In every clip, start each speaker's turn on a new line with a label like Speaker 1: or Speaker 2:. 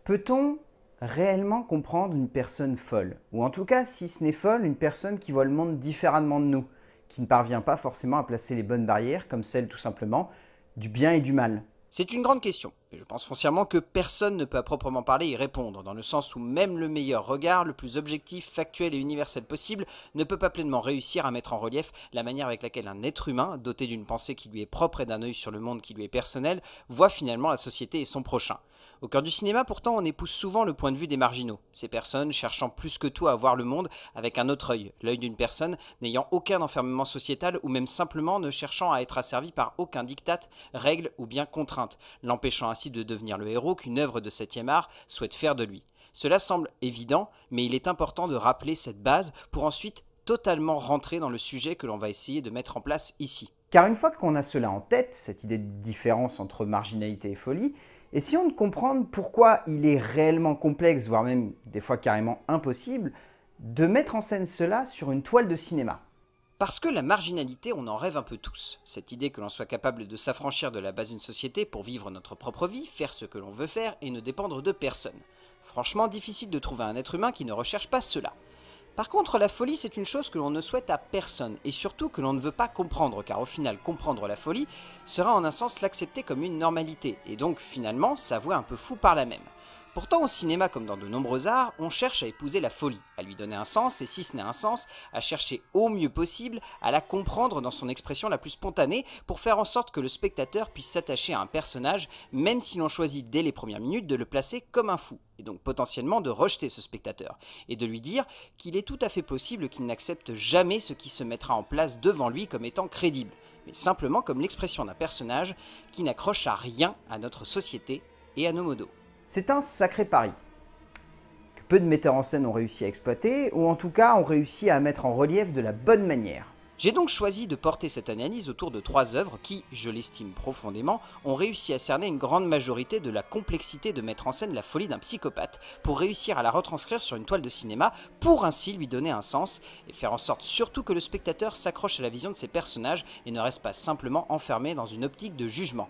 Speaker 1: Peut-on réellement comprendre une personne folle? Ou en tout cas, si ce n'est folle, une personne qui voit le monde différemment de nous, qui ne parvient pas forcément à placer les bonnes barrières, comme celle tout simplement du bien et du mal?
Speaker 2: C'est une grande question, et je pense foncièrement que personne ne peut à proprement parler y répondre, dans le sens où même le meilleur regard, le plus objectif, factuel et universel possible, ne peut pas pleinement réussir à mettre en relief la manière avec laquelle un être humain, doté d'une pensée qui lui est propre et d'un œil sur le monde qui lui est personnel, voit finalement la société et son prochain. Au cœur du cinéma, pourtant, on épouse souvent le point de vue des marginaux, ces personnes cherchant plus que tout à voir le monde avec un autre œil, l'œil d'une personne n'ayant aucun enfermement sociétal ou même simplement ne cherchant à être asservie par aucun diktat, règle ou bien contrainte, l'empêchant ainsi de devenir le héros qu'une œuvre de 7e art souhaite faire de lui. Cela semble évident, mais il est important de rappeler cette base pour ensuite totalement rentrer dans le sujet que l'on va essayer de mettre en place ici.
Speaker 1: Car une fois qu'on a cela en tête, cette idée de différence entre marginalité et folie, essayons de comprendre pourquoi il est réellement complexe, voire même des fois carrément impossible, de mettre en scène cela sur une toile de cinéma.
Speaker 2: Parce que la marginalité, on en rêve un peu tous. Cette idée que l'on soit capable de s'affranchir de la base d'une société pour vivre notre propre vie, faire ce que l'on veut faire et ne dépendre de personne. Franchement, difficile de trouver un être humain qui ne recherche pas cela. Par contre, la folie, c'est une chose que l'on ne souhaite à personne, et surtout que l'on ne veut pas comprendre, car au final, comprendre la folie sera en un sens l'accepter comme une normalité, et donc finalement s'avouer un peu fou par la même. Pourtant, au cinéma comme dans de nombreux arts, on cherche à épouser la folie, à lui donner un sens, et si ce n'est un sens, à chercher au mieux possible à la comprendre dans son expression la plus spontanée pour faire en sorte que le spectateur puisse s'attacher à un personnage, même si l'on choisit dès les premières minutes de le placer comme un fou, et donc potentiellement de rejeter ce spectateur, et de lui dire qu'il est tout à fait possible qu'il n'accepte jamais ce qui se mettra en place devant lui comme étant crédible, mais simplement comme l'expression d'un personnage qui n'accroche à rien à notre société et à nos modos.
Speaker 1: C'est un sacré pari, que peu de metteurs en scène ont réussi à exploiter, ou en tout cas ont réussi à mettre en relief de la bonne manière.
Speaker 2: J'ai donc choisi de porter cette analyse autour de 3 œuvres qui, je l'estime profondément, ont réussi à cerner une grande majorité de la complexité de mettre en scène la folie d'un psychopathe pour réussir à la retranscrire sur une toile de cinéma pour ainsi lui donner un sens et faire en sorte surtout que le spectateur s'accroche à la vision de ses personnages et ne reste pas simplement enfermé dans une optique de jugement.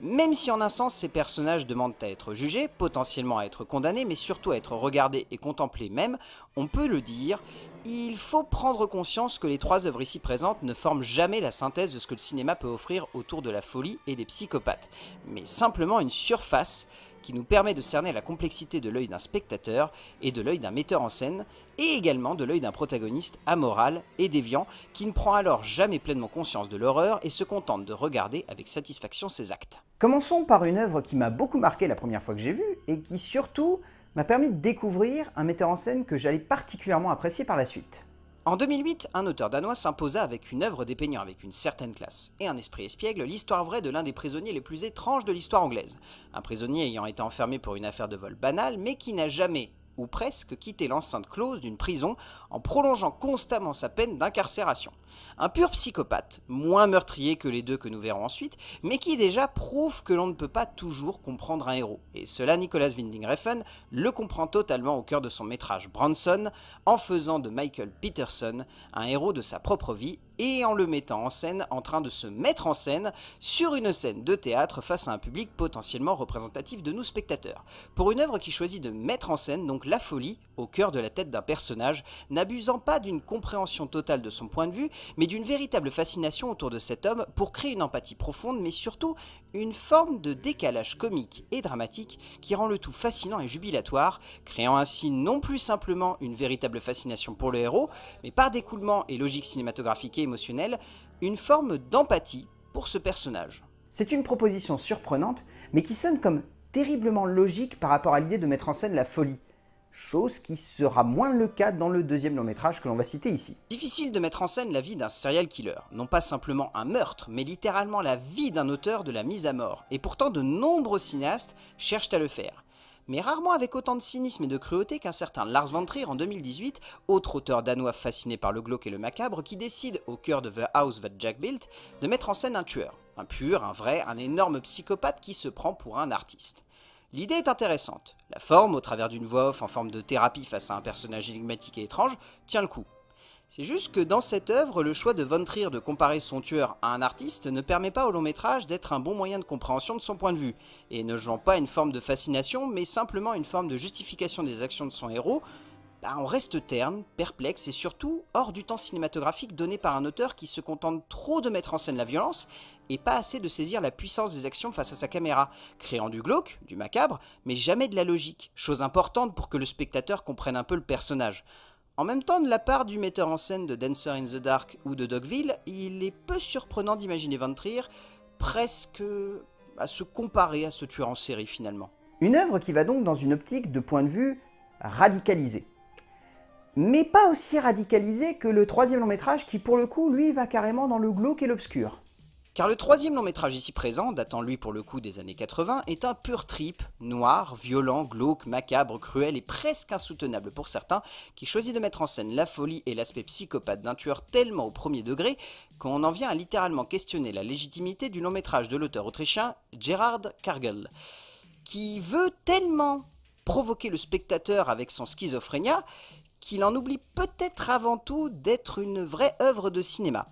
Speaker 2: Même si en un sens ces personnages demandent à être jugés, potentiellement à être condamnés, mais surtout à être regardés et contemplés même, on peut le dire, il faut prendre conscience que les 3 œuvres ici présentes ne forment jamais la synthèse de ce que le cinéma peut offrir autour de la folie et des psychopathes, mais simplement une surface qui nous permet de cerner la complexité de l'œil d'un spectateur et de l'œil d'un metteur en scène, et également de l'œil d'un protagoniste amoral et déviant qui ne prend alors jamais pleinement conscience de l'horreur et se contente de regarder avec satisfaction ses actes.
Speaker 1: Commençons par une œuvre qui m'a beaucoup marqué la première fois que j'ai vue, et qui surtout m'a permis de découvrir un metteur en scène que j'allais particulièrement apprécier par la suite.
Speaker 2: En 2008, un auteur danois s'imposa avec une œuvre dépeignant avec une certaine classe et un esprit espiègle l'histoire vraie de l'un des prisonniers les plus étranges de l'histoire anglaise. Un prisonnier ayant été enfermé pour une affaire de vol banale, mais qui n'a jamais, ou presque, quitté l'enceinte close d'une prison en prolongeant constamment sa peine d'incarcération. Un pur psychopathe, moins meurtrier que les 2 que nous verrons ensuite, mais qui déjà prouve que l'on ne peut pas toujours comprendre un héros. Et cela, Nicolas Winding Refn le comprend totalement au cœur de son métrage Bronson, en faisant de Michael Peterson un héros de sa propre vie et en le mettant en scène en train de se mettre en scène sur une scène de théâtre face à un public potentiellement représentatif de nous spectateurs. Pour une œuvre qui choisit de mettre en scène donc la folie au cœur de la tête d'un personnage, n'abusant pas d'une compréhension totale de son point de vue, mais d'une véritable fascination autour de cet homme pour créer une empathie profonde, mais surtout une forme de décalage comique et dramatique qui rend le tout fascinant et jubilatoire, créant ainsi non plus simplement une véritable fascination pour le héros, mais par d'écoulement et logique cinématographique et émotionnelle, une forme d'empathie pour ce personnage.
Speaker 1: C'est une proposition surprenante, mais qui sonne comme terriblement logique par rapport à l'idée de mettre en scène la folie. Chose qui sera moins le cas dans le deuxième long métrage que l'on va citer ici.
Speaker 2: Difficile de mettre en scène la vie d'un serial killer, non pas simplement un meurtre, mais littéralement la vie d'un auteur de la mise à mort, et pourtant de nombreux cinéastes cherchent à le faire. Mais rarement avec autant de cynisme et de cruauté qu'un certain Lars von Trier en 2018, autre auteur danois fasciné par le glauque et le macabre, qui décide, au cœur de The House That Jack Built, de mettre en scène un tueur. Un pur, un vrai, un énorme psychopathe qui se prend pour un artiste. L'idée est intéressante. La forme, au travers d'une voix off en forme de thérapie face à un personnage énigmatique et étrange, tient le coup. C'est juste que dans cette œuvre, le choix de Von Trier de comparer son tueur à un artiste ne permet pas au long métrage d'être un bon moyen de compréhension de son point de vue, et ne jouant pas une forme de fascination, mais simplement une forme de justification des actions de son héros. On reste terne, perplexe et surtout hors du temps cinématographique donné par un auteur qui se contente trop de mettre en scène la violence et pas assez de saisir la puissance des actions face à sa caméra, créant du glauque, du macabre, mais jamais de la logique, chose importante pour que le spectateur comprenne un peu le personnage. En même temps, de la part du metteur en scène de Dancer in the Dark ou de Dogville, il est peu surprenant d'imaginer Von Trier presque à se comparer à ce tueur en série finalement.
Speaker 1: Une œuvre qui va donc dans une optique de point de vue radicalisé. Mais pas aussi radicalisé que le troisième long métrage qui pour le coup lui va carrément dans le glauque et l'obscur.
Speaker 2: Car le troisième long métrage ici présent, datant lui pour le coup des années 80, est un pur trip, noir, violent, glauque, macabre, cruel et presque insoutenable pour certains, qui choisit de mettre en scène la folie et l'aspect psychopathe d'un tueur tellement au premier degré qu'on en vient à littéralement questionner la légitimité du long métrage de l'auteur autrichien Gerhard Kargl, qui veut tellement provoquer le spectateur avec son schizophrénia qu'il en oublie peut-être avant tout d'être une vraie œuvre de cinéma.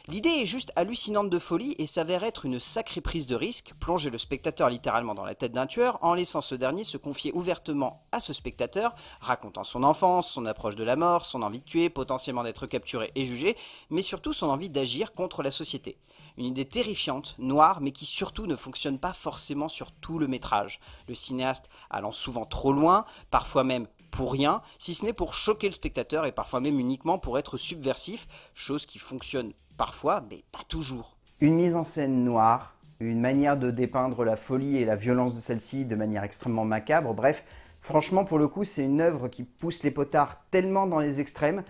Speaker 2: L'idée est juste hallucinante de folie et s'avère être une sacrée prise de risque, plonger le spectateur littéralement dans la tête d'un tueur en laissant ce dernier se confier ouvertement à ce spectateur, racontant son enfance, son approche de la mort, son envie de tuer, potentiellement d'être capturé et jugé, mais surtout son envie d'agir contre la société. Une idée terrifiante, noire, mais qui surtout ne fonctionne pas forcément sur tout le métrage. Le cinéaste allant souvent trop loin, parfois même pour rien, si ce n'est pour choquer le spectateur et parfois même uniquement pour être subversif, chose qui fonctionne parfois, mais pas toujours.
Speaker 1: Une mise en scène noire, une manière de dépeindre la folie et la violence de celle-ci de manière extrêmement macabre, bref, franchement pour le coup c'est une œuvre qui pousse les potards tellement dans les extrêmes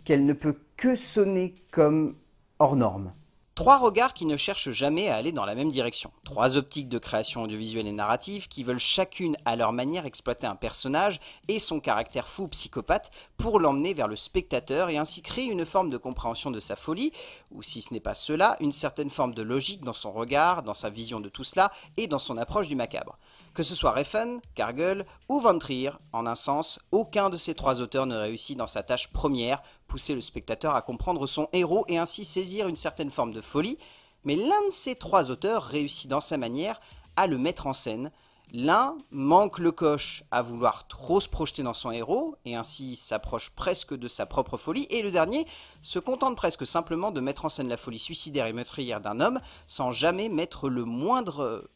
Speaker 1: qu'elle ne peut que sonner comme hors norme.
Speaker 2: Trois regards qui ne cherchent jamais à aller dans la même direction. Trois optiques de création audiovisuelle et narrative qui veulent chacune à leur manière exploiter un personnage et son caractère fou psychopathe pour l'emmener vers le spectateur et ainsi créer une forme de compréhension de sa folie, ou si ce n'est pas cela, une certaine forme de logique dans son regard, dans sa vision de tout cela et dans son approche du macabre. Que ce soit Refn, Kargl ou Von Trier, en un sens, aucun de ces trois auteurs ne réussit dans sa tâche première, pousser le spectateur à comprendre son héros et ainsi saisir une certaine forme de folie, mais l'un de ces trois auteurs réussit dans sa manière à le mettre en scène. L'un manque le coche à vouloir trop se projeter dans son héros et ainsi s'approche presque de sa propre folie, et le dernier se contente presque simplement de mettre en scène la folie suicidaire et meurtrière d'un homme sans jamais mettre le moindre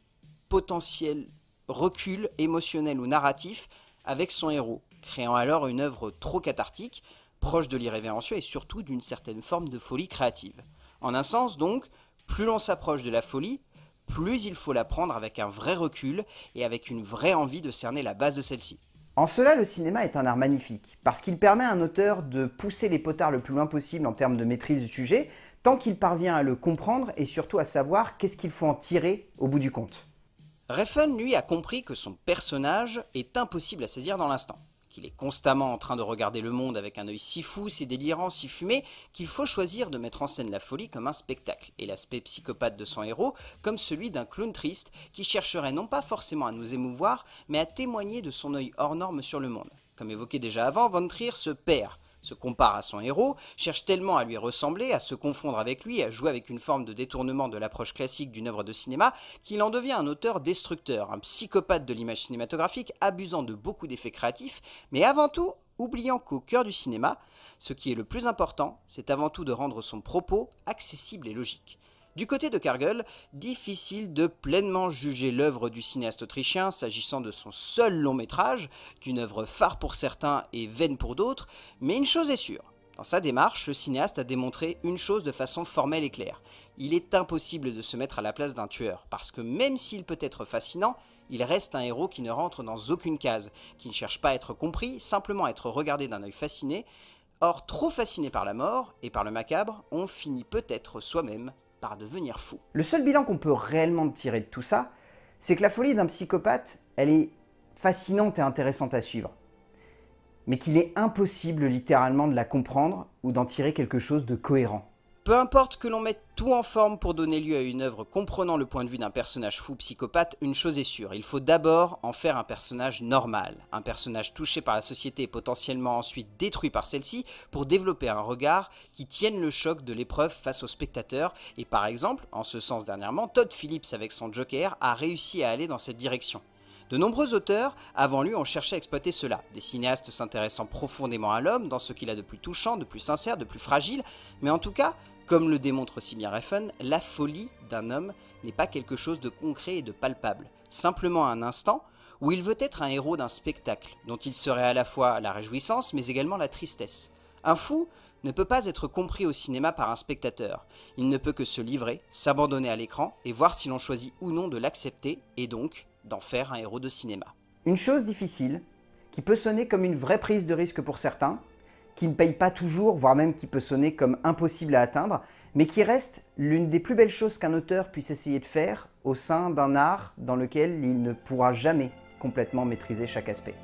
Speaker 2: potentiel recul émotionnel ou narratif avec son héros, créant alors une œuvre trop cathartique, proche de l'irrévérencieux et surtout d'une certaine forme de folie créative. En un sens donc, plus l'on s'approche de la folie, plus il faut la prendre avec un vrai recul et avec une vraie envie de cerner la base de celle-ci.
Speaker 1: En cela, le cinéma est un art magnifique, parce qu'il permet à un auteur de pousser les potards le plus loin possible en termes de maîtrise du sujet, tant qu'il parvient à le comprendre et surtout à savoir qu'est-ce qu'il faut en tirer au bout du compte.
Speaker 2: Refn, lui, a compris que son personnage est impossible à saisir dans l'instant, qu'il est constamment en train de regarder le monde avec un œil si fou, si délirant, si fumé, qu'il faut choisir de mettre en scène la folie comme un spectacle, et l'aspect psychopathe de son héros comme celui d'un clown triste qui chercherait non pas forcément à nous émouvoir, mais à témoigner de son œil hors norme sur le monde. Comme évoqué déjà avant, Von Trier se perd, se compare à son héros, cherche tellement à lui ressembler, à se confondre avec lui, à jouer avec une forme de détournement de l'approche classique d'une œuvre de cinéma, qu'il en devient un auteur destructeur, un psychopathe de l'image cinématographique, abusant de beaucoup d'effets créatifs, mais avant tout, oubliant qu'au cœur du cinéma, ce qui est le plus important, c'est avant tout de rendre son propos accessible et logique. Du côté de Kargl, difficile de pleinement juger l'œuvre du cinéaste autrichien s'agissant de son seul long métrage, d'une œuvre phare pour certains et vaine pour d'autres, mais une chose est sûre. Dans sa démarche, le cinéaste a démontré une chose de façon formelle et claire. Il est impossible de se mettre à la place d'un tueur, parce que même s'il peut être fascinant, il reste un héros qui ne rentre dans aucune case, qui ne cherche pas à être compris, simplement à être regardé d'un œil fasciné. Or, trop fasciné par la mort et par le macabre, on finit peut-être soi-même par devenir fou.
Speaker 1: Le seul bilan qu'on peut réellement tirer de tout ça, c'est que la folie d'un psychopathe, elle est fascinante et intéressante à suivre. Mais qu'il est impossible littéralement de la comprendre ou d'en tirer quelque chose de cohérent.
Speaker 2: Peu importe que l'on mette tout en forme pour donner lieu à une œuvre comprenant le point de vue d'un personnage fou psychopathe, une chose est sûre, il faut d'abord en faire un personnage normal, un personnage touché par la société et potentiellement ensuite détruit par celle-ci pour développer un regard qui tienne le choc de l'épreuve face au spectateur, et par exemple, en ce sens dernièrement, Todd Phillips avec son Joker a réussi à aller dans cette direction. De nombreux auteurs avant lui ont cherché à exploiter cela, des cinéastes s'intéressant profondément à l'homme, dans ce qu'il a de plus touchant, de plus sincère, de plus fragile, mais en tout cas, comme le démontre aussi bien Refn, la folie d'un homme n'est pas quelque chose de concret et de palpable, simplement un instant où il veut être un héros d'un spectacle, dont il serait à la fois la réjouissance mais également la tristesse. Un fou ne peut pas être compris au cinéma par un spectateur, il ne peut que se livrer, s'abandonner à l'écran et voir si l'on choisit ou non de l'accepter et donc d'en faire un héros de cinéma.
Speaker 1: Une chose difficile, qui peut sonner comme une vraie prise de risque pour certains, qui ne paye pas toujours, voire même qui peut sonner comme impossible à atteindre, mais qui reste l'une des plus belles choses qu'un auteur puisse essayer de faire au sein d'un art dans lequel il ne pourra jamais complètement maîtriser chaque aspect.